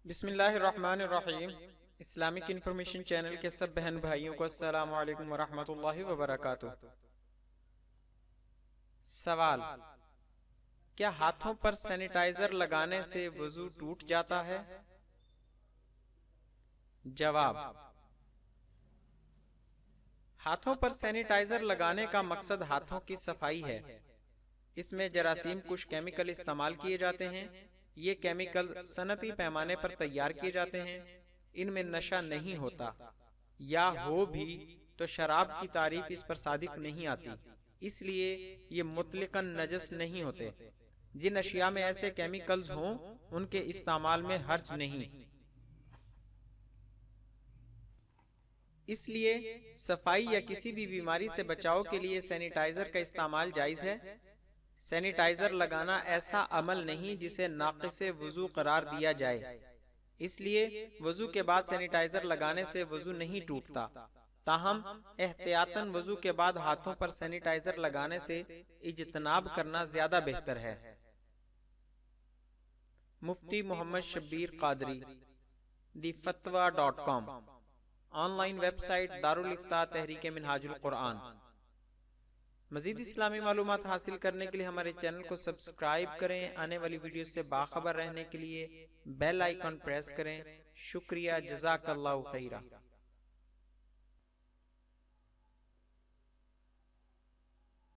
بسم اللہ الرحمن الرحیم۔ اسلامک انفارمیشن چینل کے سب بہن بھائیوں کو السلام علیکم ورحمۃ اللہ وبرکاتہ۔ سوال: کیا ہاتھوں پر سینیٹائزر لگانے سے وضو ٹوٹ جاتا ہے؟ جواب: ہاتھوں پر سینیٹائزر لگانے کا مقصد ہاتھوں کی صفائی ہے۔ اس میں جراثیم کش کیمیکل استعمال کیے جاتے ہیں۔ یہ کیمیکل صنعتی پیمانے پر تیار کیے جاتے ہیں۔ ان میں نشہ نہیں ہوتا، یا ہو بھی تو شراب کی تعریف اس پر صادق نہیں آتی، اس لیے یہ مطلقاً نجس نہیں ہوتے۔ جن اشیاء میں ایسے کیمیکلز ہوں ان کے استعمال میں حرج نہیں۔ اس لیے صفائی یا کسی بھی بیماری سے بچاؤ کے لیے سینیٹائزر کا استعمال جائز ہے۔ سینیٹائزر لگانا ایسا عمل نہیں جسے ناقص وضو قرار دیا جائے، اس لیے وضو کے بعد سینیٹائزر لگانے سے وضو نہیں ٹوٹتا۔ تاہم احتیاطاً وضو کے بعد ہاتھوں پر سینیٹائزر لگانے سے اجتناب کرنا زیادہ بہتر ہے۔ مفتی Muhammad Shabbir Qadri, thefatwa.com، online website Dar-ul-Ifta Tehreek منہاج القرآن۔ مزید اسلامی معلومات حاصل کرنے کے لیے ہمارے چینل کو سبسکرائب کریں۔ آنے والی ویڈیو سے باخبر رہنے کے لیے بیل آئیکن پریس کریں۔ شکریہ، جزاک اللہ خیرہ۔